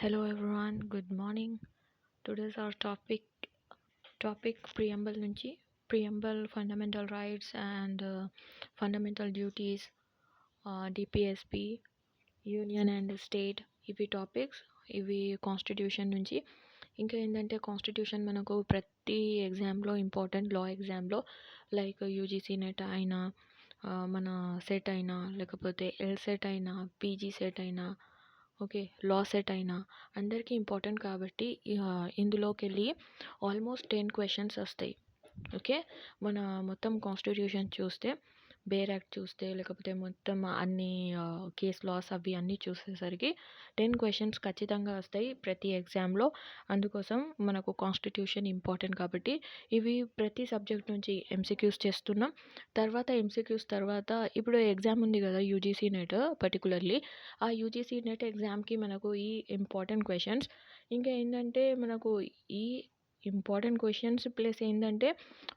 Hello everyone, good morning. Today's our topic preamble నుంచి preamble fundamental rights and fundamental duties, DPSP, union and state ఇవి topics. ఇవి constitution నుంచి. ఇంకా ఏంటంటే constitution మనకు ప్రతి ఎగ్జామ్లో ఇంపార్టెంట్, లా ఎగ్జామ్లో లైక్ యూజీసీ నెట్ అయినా, మన సెట్ అయినా, లేకపోతే ఎల్ సెట్ అయినా, పీజీ సెట్ అయినా, ఓకే, లా సెట్ అయినా అందరికీ ఇంపార్టెంట్ కాబట్టి ఇందులోకి వెళ్ళి ఆల్మోస్ట్ 10 క్వశ్చన్స్ వస్తాయి. ఓకే, మన మొత్తం కాన్స్టిట్యూషన్ చూస్తే, బేర్ యాక్ట్ చూస్తే, లేకపోతే మొత్తం అన్ని కేస్ లాస్ అవి అన్నీ చూసేసరికి 10 క్వశ్చన్స్ ఖచ్చితంగా వస్తాయి ప్రతి ఎగ్జామ్లో. అందుకోసం మనకు కాన్స్టిట్యూషన్ ఇంపార్టెంట్ కాబట్టి ఇవి ప్రతి సబ్జెక్ట్ నుంచి ఎంసీక్యూస్ చేస్తున్నాం. తర్వాత ఎంసీక్యూస్ తర్వాత ఇప్పుడు ఎగ్జామ్ ఉంది కదా, యూజీసీ నెట్ పర్టికులర్లీ. ఆ యూజీసీ నెట్ ఎగ్జామ్కి మనకు ఈ ఇంపార్టెంట్ క్వశ్చన్స్. ఇంకా ఏంటంటే మనకు ఈ ఇంపార్టెంట్ క్వశ్చన్స్ ప్లస్ ఏంటంటే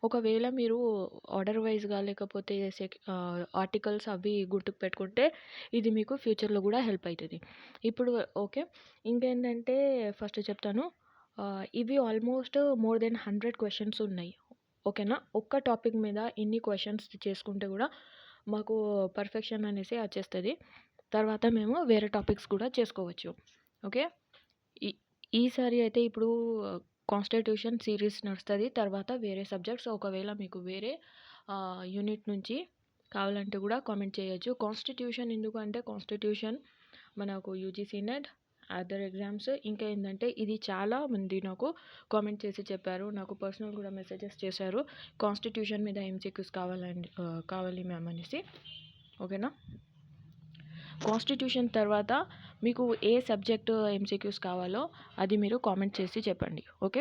ఒకవేళ మీరు ఆర్డర్ వైజ్గా లేకపోతే ఆర్టికల్స్ అవి గుర్తుకు పెట్టుకుంటే ఇది మీకు ఫ్యూచర్లో కూడా హెల్ప్ అవుతుంది. ఇప్పుడు ఓకే, ఇంకేంటంటే ఫస్ట్ చెప్తాను. ఇవి ఆల్మోస్ట్ మోర్ దెన్ 100 క్వశ్చన్స్ ఉన్నాయి. ఓకేనా, ఒక్క టాపిక్ మీద ఇన్ని క్వశ్చన్స్ చేసుకుంటే కూడా మాకు పర్ఫెక్షన్ అనేసి వచ్చేస్తుంది. తర్వాత మేము వేరే టాపిక్స్ కూడా చేసుకోవచ్చు. ఓకే, ఈసారి అయితే ఇప్పుడు కాన్స్టిట్యూషన్ సిరీస్ నడుస్తుంది. తర్వాత వేరే సబ్జెక్ట్స్ ఒకవేళ మీకు వేరే యూనిట్ నుంచి కావాలంటే కూడా కామెంట్ చేయొచ్చు. కాన్స్టిట్యూషన్ ఎందుకు అంటే కాన్స్టిట్యూషన్ మనకు యూజీసీ నెట్, అదర్ ఎగ్జామ్స్. ఇంకా ఏంటంటే ఇది చాలా మంది నాకు కామెంట్ చేసి చెప్పారు, నాకు పర్సనల్ కూడా మెసేజెస్ చేశారు, కాన్స్టిట్యూషన్ మీద ఎంసీక్యూస్ కావాలి మ్యామ్ అనేసి. ఓకేనా, కాన్స్టిట్యూషన్ తర్వాత మీకు ఏ సబ్జెక్ట్ ఎంసీక్యూస్ కావాలో అది మీరు కామెంట్ చేసి చెప్పండి. ఓకే,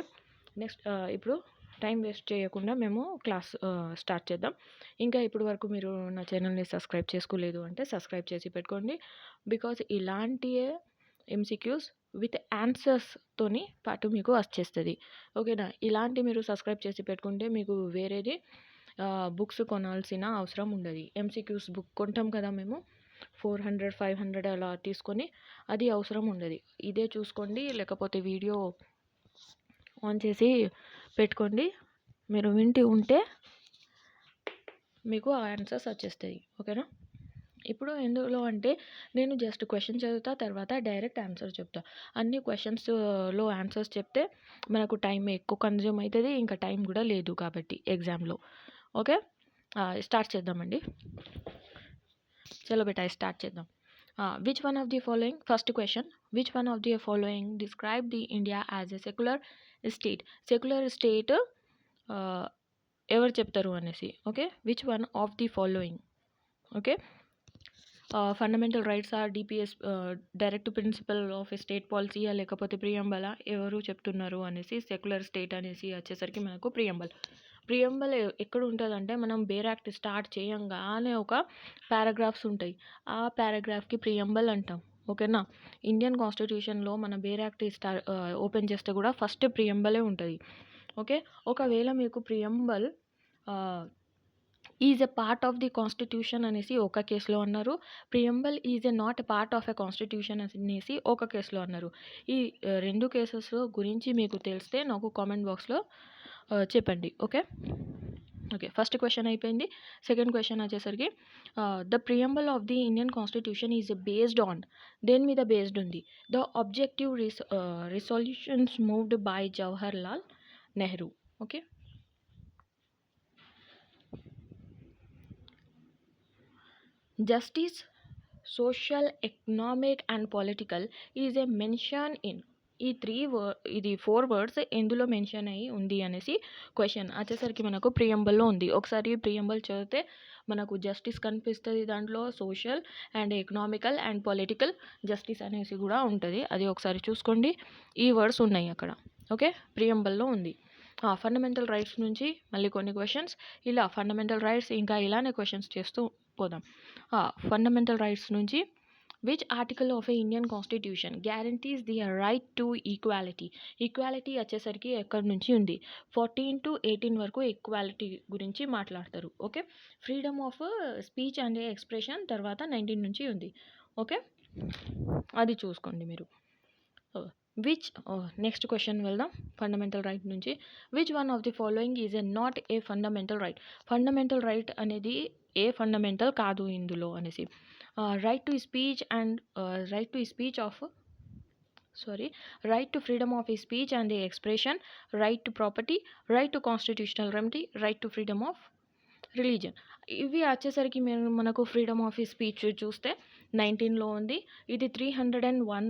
నెక్స్ట్ ఇప్పుడు టైం వేస్ట్ చేయకుండా మేము క్లాస్ స్టార్ట్ చేద్దాం. ఇంకా ఇప్పుడు వరకు మీరు నా ఛానల్ని సబ్స్క్రైబ్ చేసుకోలేదు అంటే సబ్స్క్రైబ్ చేసి పెట్టుకోండి. బికాజ్ ఇలాంటి ఎంసీక్యూస్ విత్ ఆన్సర్స్తోని పాటు మీకు వచ్చేస్తుంది. ఓకేనా, ఇలాంటి మీరు సబ్స్క్రైబ్ చేసి పెట్టుకుంటే మీకు వేరేది బుక్స్ కొనాల్సిన అవసరం ఉండదు. ఎంసీక్యూస్ బుక్ కొంటాం కదా మేము 400, 500 అలా తీసుకొని, అది అవసరం ఉండదు. ఇదే చూసుకోండి, లేకపోతే వీడియో ఆన్ చేసి పెట్టుకోండి. మీరు వింటూ ఉంటే మీకు ఆన్సర్స్ వచ్చేస్తాయి. ఓకేనా, ఇప్పుడు ఎందులో అంటే నేను జస్ట్ క్వశ్చన్ చదువుతా, తర్వాత డైరెక్ట్ ఆన్సర్ చెప్తా. అన్ని క్వశ్చన్స్లో ఆన్సర్స్ చెప్తే మనకు టైం ఎక్కువ కన్జ్యూమ్ అవుతుంది, ఇంకా టైం కూడా లేదు కాబట్టి ఎగ్జామ్లో. ఓకే, స్టార్ట్ చేద్దామండి. చలో బేటా స్టార్ట్ చేద్దాం. Which one of the following, first question, which one of the following describe the India as a secular state. Secular state ఎవరు చెప్తారు అనేసి. Okay, which one of the following. Okay, fundamental rights are DPS, direct principle of a state పాలసీయా లేకపోతే ప్రియంబలా, ఎవరు చెప్తున్నారు అనేసి. Secular state అనేసి వచ్చేసరికి మనకు ప్రియంబల్ ఎక్కడ ఉంటుందంటే మనం బేర్ యాక్ట్ స్టార్ట్ చేయంగానే ఒక పారాగ్రాఫ్స్ ఉంటాయి, ఆ పారాగ్రాఫ్కి ప్రియంబల్ అంటాం. ఓకేనా, ఇండియన్ కాన్స్టిట్యూషన్లో మన బేర్ యాక్ట్ ఓపెన్ చేస్తే కూడా ఫస్ట్ ప్రియంబలే ఉంటుంది. ఓకే, ఒకవేళ మీకు ప్రియంబల్ is a part of the constitution అనేసి ఒక కేసులో అన్నారు, ప్రియంబల్ is a not a part of a constitution అనేసి ఒక కేసులో అన్నారు. ఈ రెండు కేసెస్ గురించి మీకు తెలిస్తే నాకు కామెంట్ బాక్స్లో చెప్పండి. ఓకే, ఫస్ట్ క్వశ్చన్ అయిపోయింది. సెకండ్ క్వశ్చన్ వచ్చేసరికి the ప్రియంబల్ of the Indian constitution is based on, దేని మీద బేస్డ్ ఉంది. The objective resolutions moved by Jawahar Lal Nehru. Okay, justice, social, economic and political is a mention in. ఇది 4 వర్డ్స్ ఎందులో mention అయ్యి ఉంది అనేసి క్వశ్చన్ వచ్చేసరికి మనకు ప్రియంబల్లో ఉంది. ఒకసారి ప్రియంబల్ చదివితే మనకు జస్టిస్ కనిపిస్తుంది, దాంట్లో social and economical and political justice అనేసి కూడా ఉంటుంది. అది ఒకసారి చూసుకోండి, ఈ వర్డ్స్ ఉన్నాయి అక్కడ. ఓకే, ప్రియంబల్లో ఉంది. ఫండమెంటల్ రైట్స్ నుంచి మళ్ళీ కొన్ని క్వశ్చన్స్, ఇలా ఫండమెంటల్ రైట్స్ ఇంకా ఇలానే క్వశ్చన్స్ చేస్తూ పోదాం. ఫండమెంటల్ రైట్స్ నుంచి which article of a Indian constitution guarantees the right to equality. Equality వచ్చేసరికి ఎక్కడి నుంచి ఉంది, 14 to 18 వరకు ఈక్వాలిటీ గురించి మాట్లాడతారు. Okay, freedom of speech and expression తర్వాత 19 నుంచి ఉంది. ఓకే, అది చూసుకోండి మీరు. విచ్ నెక్స్ట్ క్వశ్చన్ వెళ్దాం. ఫండమెంటల్ రైట్ నుంచి which one of the following is a not a fundamental right. Fundamental right అనేది ఏ ఫండమెంటల్ కాదు ఇందులో అనేసి. Right to speech and right to freedom of speech and the expression, right to property, right to constitutional remedy, right to freedom of religion. ఇవి వచ్చేసరికి మనకు freedom of speech చూస్తే 19లో ఉంది. ఇది 301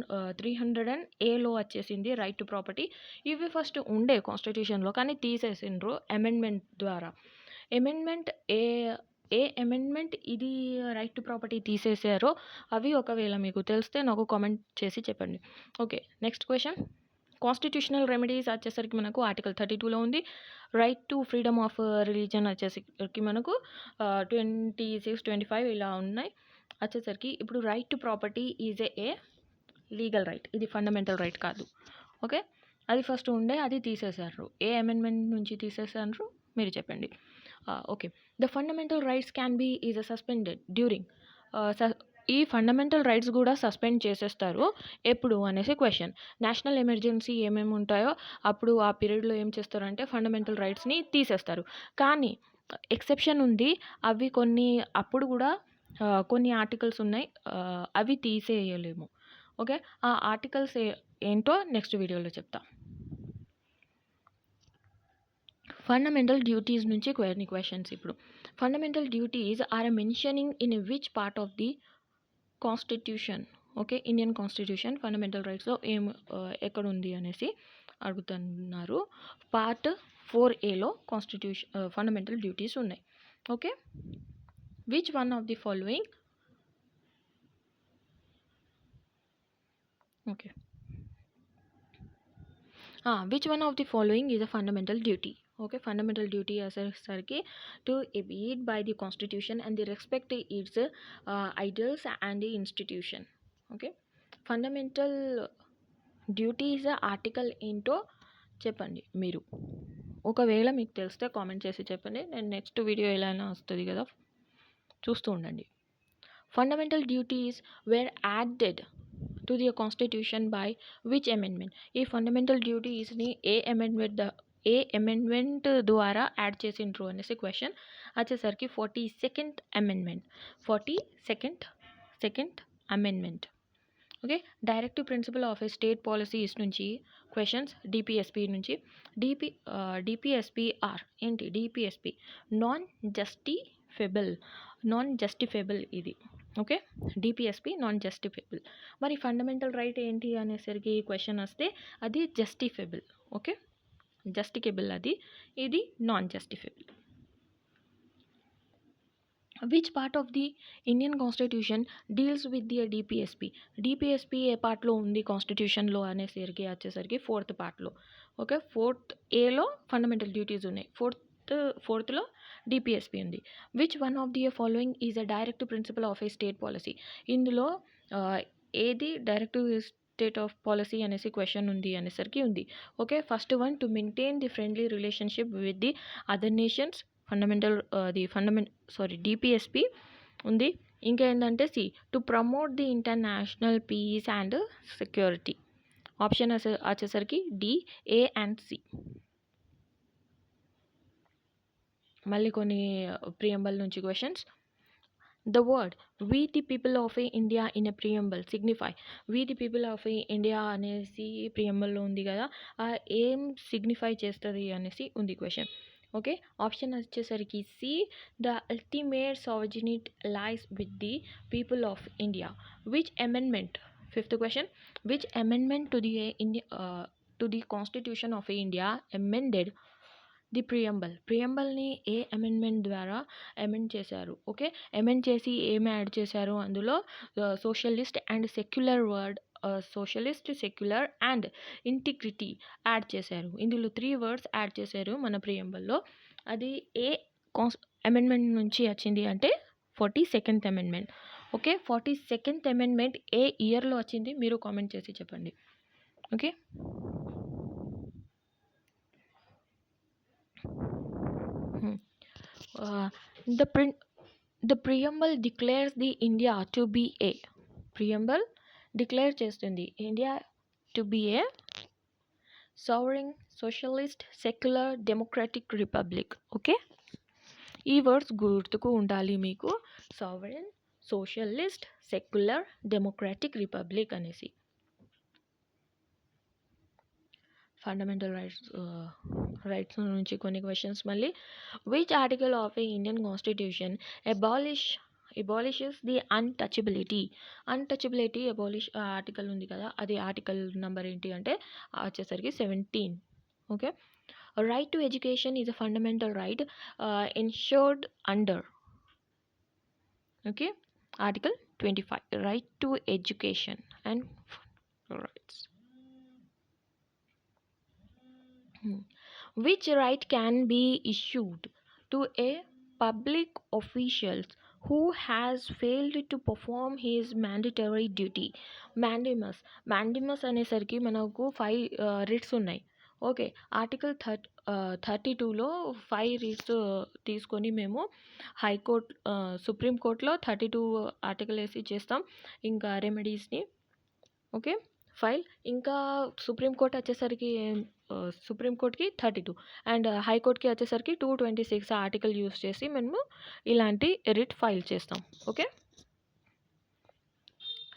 వచ్చేసింది రైట్ టు ప్రాపర్టీ. ఇవి ఫస్ట్ ఉండే కాన్స్టిట్యూషన్లో కానీ తీసేసిండ్రు అమెండ్మెంట్ ద్వారా. ఏ అమెండ్మెంట్ ఇది రైట్ టు ప్రాపర్టీ తీసేసారో అవి ఒకవేళ మీకు తెలిస్తే నాకు కామెంట్ చేసి చెప్పండి. Okay, next question. Constitutional remedies వచ్చేసరికి మనకు ఆర్టికల్ 32లో ఉంది. Right to freedom of religion వచ్చేసరికి మనకు 26, 25 ఇలా ఉన్నాయి. వచ్చేసరికి ఇప్పుడు right to property is a legal right, ఇది ఫండమెంటల్ రైట్ కాదు. ఓకే, అది ఫస్ట్ ఉండే, అది తీసేసారు. ఏ అమెండ్మెంట్ నుంచి తీసేసారు మీరు చెప్పండి. Okay, the fundamental rights can be is suspended during. ఈ ఫండమెంటల్ రైట్స్ కూడా సస్పెండ్ చేసేస్తారు ఎప్పుడు అనేసి క్వశ్చన్. నేషనల్ ఎమర్జెన్సీ ఏమేమి ఉంటాయో అప్పుడు ఆ పీరియడ్లో ఏం చేస్తారంటే ఫండమెంటల్ రైట్స్ని తీసేస్తారు. కానీ ఎక్సెప్షన్ ఉంది, అవి కొన్ని అప్పుడు కూడా కొన్ని ఆర్టికల్స్ ఉన్నాయి, అవి తీసేయలేము. ఓకే, ఆ ఆర్టికల్స్ ఏంటో నెక్స్ట్ వీడియోలో చెప్తా. ఫండమెంటల్ డ్యూటీస్ నుంచి కొన్ని క్వశ్చన్స్. ఇప్పుడు fundamental duties are mentioning in which part of the constitution. Okay, Indian constitution fundamental రైట్స్లో ఎక్కడ ఉంది అనేసి అడుగుతున్నారు. Part 4A constitution fundamental duties ఉన్నాయి. Okay, which one of the following. Okay, which one of the following is a fundamental duty. Okay, fundamental duty వచ్చేసరికి to abide by the constitution and the respect it's ideals and the institution. Okay, fundamental duties article ఏంటో చెప్పండి మీరు. ఒకవేళ మీకు తెలిస్తే comment చేసి చెప్పండి. నేను నెక్స్ట్ వీడియో ఎలా అయినా వస్తుంది కదా, చూస్తూ ఉండండి. Fundamental duties were added to the constitution by which amendment. ఈ ఫండమెంటల్ డ్యూటీస్ని ఏ అమెండ్మెంట్ ద్వారా యాడ్ చేసిండ్రు అనేసి క్వశ్చన్. వచ్చేసరికి 42nd amendment. Okay, directive principle of a state policies నుంచి క్వశ్చన్స్. డిపిఎస్పి నుంచి డిపిఎస్పిఆర్ ఏంటి? డిపిఎస్పి నాన్ జస్టిఫేబుల్ ఇది. Okay, DPSP non justifiable. మరి ఫండమెంటల్ రైట్ ఏంటి అనేసరికి క్వశ్చన్ వస్తే అది జస్టిఫేబుల్. ఓకే, జస్టికేబుల్ అది, ఇది non justifiable. Which part of the Indian constitution deals with the DPSP. DPSP ఏ పార్ట్లో ఉంది కాన్స్టిట్యూషన్లో అనేసరికి వచ్చేసరికి 4th పార్ట్లో. ఓకే, 4th Aలో ఫండమెంటల్ డ్యూటీస్ ఉన్నాయి, 4thలో డిపిఎస్పి ఉంది. Which one of the following is a direct principle of a state policy. ఇందులో ఏది డైరెక్టివ్ స్టేట్ ఆఫ్ పాలసీ అనేసి క్వశ్చన్ ఉంది అనేసరికి ఉంది. Okay, first one to maintain the friendly relationship with the other nations. DPSP ఉంది. ఇంకా ఏంటంటే C to promote the international peace and security. Option వచ్చేసరికి డి, ఏ అండ్ సి. మళ్ళీ కొన్ని ప్రియంబల్ నుంచి questions. The word we the people of India in a preamble signify. We the people of India అనేసి ప్రియంబల్లో ఉంది కదా, ఏం signify చేస్తుంది అనేసి ఉంది క్వశ్చన్. ఓకే, ఆప్షన్ వచ్చేసరికి C the ultimate sovereignty lies with the people of India. Which amendment, 5th question, which amendment to the constitution of India amended the ప్రియంబల్ని ఏ అమెండ్మెంట్ ద్వారా అమెండ్ చేశారు? ఓకే, అమెండ్ చేసి ఏమి యాడ్ చేశారు అందులో? Socialist and secular and integrity add చేశారు. ఇందులో 3 words యాడ్ చేశారు మన ప్రియంబల్లో. అది ఏ అమెండ్మెంట్ నుంచి వచ్చింది అంటే 42nd amendment. Okay, 42nd amendment ఏ ఇయర్లో వచ్చింది మీరు కామెంట్ చేసి చెప్పండి. Okay, the preamble declares the India to be a. Preamble declare చేస్తుంది India to be a sovereign, socialist, secular, democratic republic. Okay, ఈ వర్డ్స్ గుర్తుకు ఉండాలి మీకు. Sovereign, socialist, secular, democratic republic అనేసి. ఫండమెంటల్ రైట్స్ నుంచి కొన్ని క్వశ్చన్స్ మళ్ళీ. Which article of a Indian constitution abolishes the untouchability article ఉంది కదా, అది ఆర్టికల్ నెంబర్ ఏంటి అంటే వచ్చేసరికి 17. Okay, right to education is a fundamental right ensured under, okay, article 25, right to education and rights. Which right can be issued to a public official who has failed to perform his mandatory duty? mandamus అనేసరికి మనకు 5 writs ఉన్నాయి. Okay, article 32లో 5 writs తీసుకొని మేము high court సుప్రీంకోర్టులో 32 article వేసి చేస్తాం, ఇంకా రెమెడీస్ని. Okay, file ఇంకా సుప్రీంకోర్టు వచ్చేసరికి సుప్రీంకోర్టుకి 32 అండ్ హైకోర్టుకి వచ్చేసరికి 226 ఆర్టికల్ యూస్ చేసి మేము ఇలాంటి రిట్ ఫైల్ చేస్తాం. ఓకే,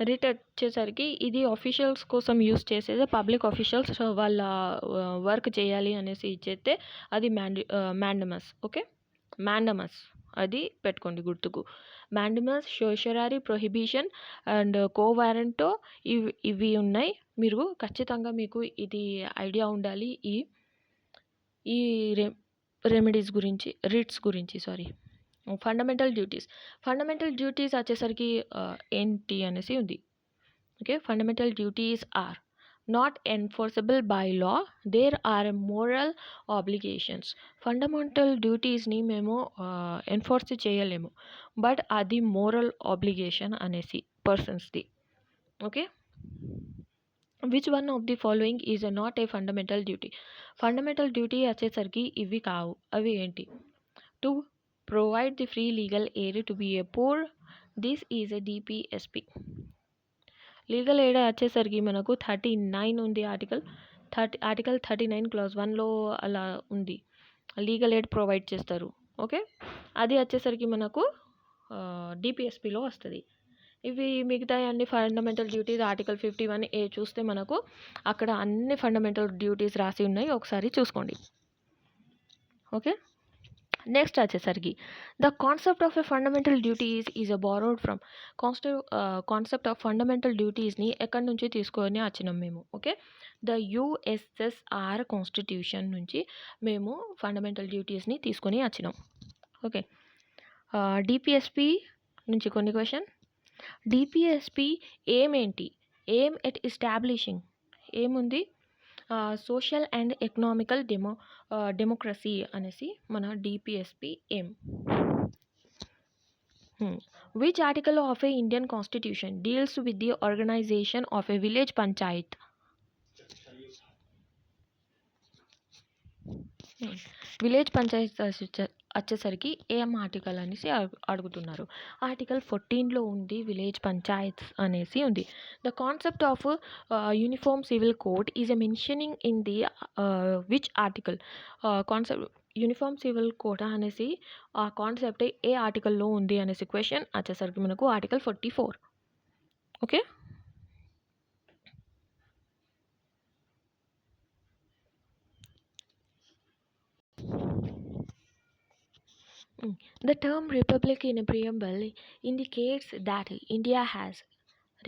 రిట్ వచ్చేసరికి ఇది ఆఫీషియల్స్ కోసం యూస్ చేసేది, పబ్లిక్ ఆఫీషియల్స్ వాళ్ళ వర్క్ చేయాలి అనేసి ఇచ్చేస్తే అది మ్యాండమస్. ఓకే, మ్యాండమస్ అది పెట్టుకోండి గుర్తుకు. మ్యాండమస్, సోషరీ ప్రొహిబిషన్ అండ్ కోవారెంటో ఇవి ఉన్నాయి. మీరు ఖచ్చితంగా మీకు ఇది ఐడియా ఉండాలి ఈ రెమెడీస్ గురించి, రిట్స్ గురించి. సారీ, ఫండమెంటల్ డ్యూటీస్ వచ్చేసరికి ఏంటి అనేసి ఉంది. Okay, fundamental duties are not enforceable by law, there are moral obligations. Fundamental డ్యూటీస్ని మేము ఎన్ఫోర్స్ చేయలేము, బట్ అది మోరల్ ఆబ్లిగేషన్ అనేసి పర్సన్స్ది. Okay, which one of the following is not a fundamental duty? Fundamental duty వచ్చేసరికి ఇవి కావు. అవి ఏంటి? To provide the free legal aid to be a poor, this is a DPSP. Legal aid వచ్చేసరికి మనకు 39 ఉంది, ఆర్టికల్ 39 క్లాజ్ 1లో అలా ఉంది, లీగల్ ఎయిడ్ ప్రొవైడ్ చేస్తారు. ఓకే, అది వచ్చేసరికి మనకు డిపిఎస్పిలో వస్తుంది. ఇవి మిగతా అన్ని ఫండమెంటల్ డ్యూటీస్ ఆర్టికల్ 51A చూస్తే మనకు అక్కడ అన్ని ఫండమెంటల్ డ్యూటీస్ రాసి ఉన్నాయి, ఒకసారి చూసుకోండి. ఓకే, నెక్స్ట్ వచ్చేసరికి the concept of a fundamental duties is a borrowed from. Concept of fundamental డ్యూటీస్ని ఎక్కడి నుంచి తీసుకొని వచ్చినాం మేము? ఓకే, ద యుఎస్ఎస్ఆర్ కాన్స్టిట్యూషన్ నుంచి మేము ఫండమెంటల్ డ్యూటీస్ని తీసుకొని వచ్చినాం. ఓకే, డిపిఎస్పి నుంచి కొన్ని క్వశ్చన్. డిపిఎస్పి ఏంటి? ఎయిమ్ ఎట్ ఎస్టాబ్లిషింగ్ ఏముంది? సోషల్ అండ్ ఎకనామికల్ డెమోక్రసీ అనేసి మన DPSP aim. Which article of a Indian constitution deals with the organisation of a village panchayat? Village panchayat వచ్చేసరికి ఏం ఆర్టికల్ అనేసి అడుగుతున్నారు. ఆర్టికల్ 14లో ఉంది, విలేజ్ పంచాయత్స్ అనేసి ఉంది. The concept of uniform civil code is a mentioning in the which article? Concept uniform civil code అనేసి ఆ concept ఏ ఆర్టికల్లో ఉంది అనేసి క్వశ్చన్ వచ్చేసరికి మనకు article 44. Okay, the term republic in a preamble indicates that India has.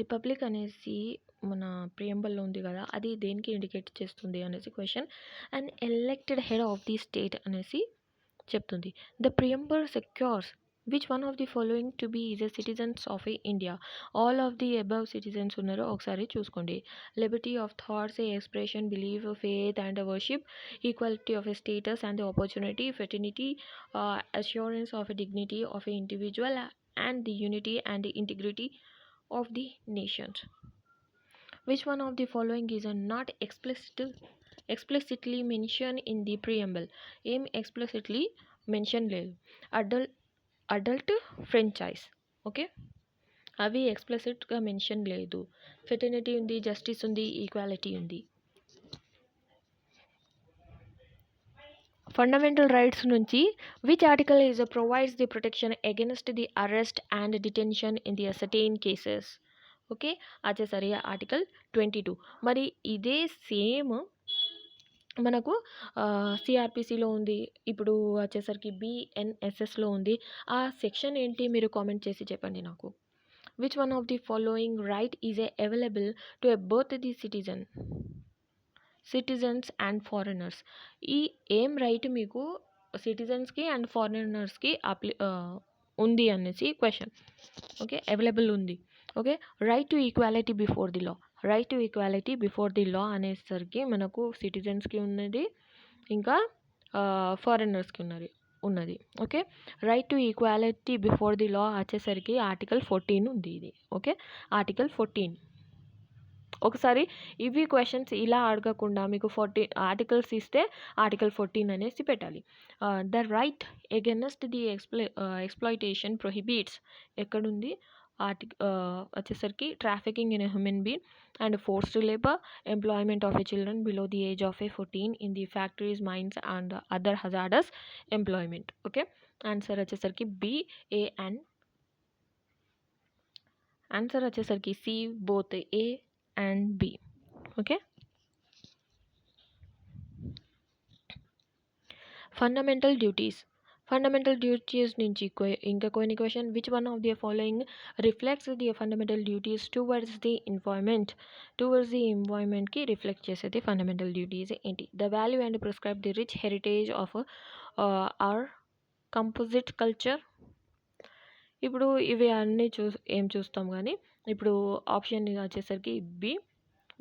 Republic అనేసి మన ప్రియంబల్లో ఉంది కదా, అది దేనికి ఇండికేట్ చేస్తుంది అనేసి question. And elected head of the state అనేసి చెప్తుంది. The preamble secures which one of the following to be is a citizens of India? All of the above citizens ఉన్నారో ఒకసారి చూసుకోండి. Liberty of thoughts, expression, believe, faith and worship, equality of a status and opportunity, fraternity, assurance of a dignity of a individual and the unity and integrity of the nations. Which one of the following is not explicitly mentioned in the preamble? Aim explicitly mentioned లేదు. adult franchise. Okay, అవి ఎక్స్ప్లిసిట్గా mention లేదు. Fraternity ఉంది, justice ఉంది, equality ఉంది. Fundamental rights నుంచి which article is provides the protection against the arrest and detention in the certain cases. Okay, వచ్చేసరి article 22. మరి ఇదే సేమ్ మనకు సిఆర్పిసిలో ఉంది, ఇప్పుడు వచ్చేసరికి బిఎన్ఎస్ఎస్లో ఉంది. ఆ సెక్షన్ ఏంటి మీరు కామెంట్ చేసి చెప్పండి నాకు. Which one of the following right is available to both the citizens and foreigners. ఈ ఏం రైట్ మీకు సిటిజన్స్కి అండ్ ఫారినర్స్కి ఉంది అనేసి క్వశ్చన్. ఓకే, అవైలబుల్ ఉంది. Okay, right to equality before the law. Right to equality before the law అనేసరికి మనకు సిటిజన్స్కి ఉన్నది, ఇంకా ఫారినర్స్కి ఉన్నది. Okay, right to equality before the law వచ్చేసరికి ఆర్టికల్ 14 ఉంది ఇది. Okay, article 14. ఒకసారి ఇవి క్వశ్చన్స్ ఇలా అడగకుండా మీకు 14 ఆర్టికల్స్ ఇస్తే ఆర్టికల్ 14 అనేసి పెట్టాలి. The right against the exploitation prohibits ఎక్కడుంది వచ్చేసరికి trafficking in human being and forced labour, employment of a children below the age of 14 in the factories, mines and other hazardous employment. Okay, answer వచ్చేసరికి B A and answer వచ్చేసరికి C, both A and B. Okay, fundamental duties నుంచి ఇంకా కొన్ని question. Which one of the following reflects the fundamental duties towards the ఎన్వైర్న్మెంట్కి reflect చేసేది fundamental duties ఏంటి? The value and prescribe the rich heritage of our composite culture. ఇప్పుడు ఇవి అన్నీ ఏం చూస్తాం కానీ ఇప్పుడు ఆప్షన్ వచ్చేసరికి బి.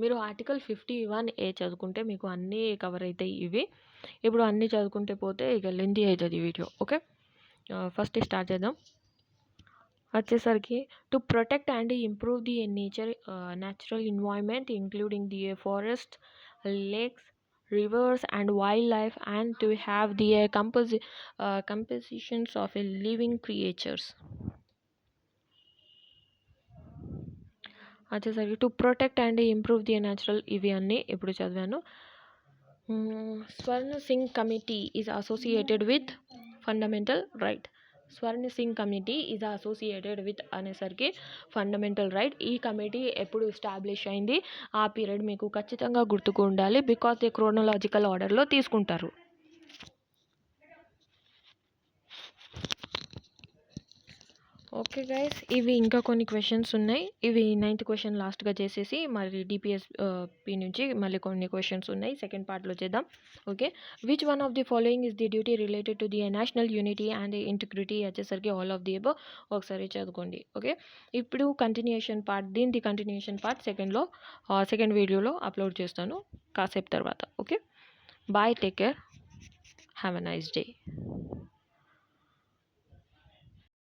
మీరు ఆర్టికల్ 51A చదువుకుంటే మీకు అన్నీ కవర్ అవుతాయి ఇవి. ఇప్పుడు అన్నీ చదువుకుంటే పోతే ఇక లెంతీ అవుతుంది వీడియో. ఓకే, ఫస్ట్ స్టార్ట్ చేద్దాం. వచ్చేసరికి to protect and improve the natural environment including the forest, lakes, rivers and wildlife, and to have the compositions of a living creatures. వచ్చేసరికి to protect and improve the natural, ఇవి అన్నీ ఇప్పుడు చదివాను. Swaran Singh committee is associated with fundamental right. Swaran Singh committee is associated with అనేసరికి fundamental right. ఈ committee ఎప్పుడు establish అయింది, ఆ పీరియడ్ మీకు ఖచ్చితంగా గుర్తుకు ఉండాలి, బికాస్ ది క్రోనలాజికల్ ఆర్డర్లో తీసుకుంటారు. ఓకే గైస్, ఇవి ఇంకా కొన్ని క్వశ్చన్స్ ఉన్నాయి. ఇవి 9th క్వశ్చన్ లాస్ట్గా చేసేసి మరి డిపిఎస్ పి నుంచి మళ్ళీ కొన్ని క్వశ్చన్స్ ఉన్నాయి, సెకండ్ పార్ట్లో చేద్దాం. Okay, which one of the following is the duty related to the national unity and integrity వచ్చేసరికి ఆల్ ఆఫ్ ది అబవ్. ఒకసారి చదువుకోండి. ఓకే, ఇప్పుడు కంటిన్యూషన్ పార్ట్, దీని కంటిన్యూషన్ పార్ట్ సెకండ్ వీడియోలో అప్లోడ్ చేస్తాను కాసేపు తర్వాత. Okay, bye, take care, have a nice day.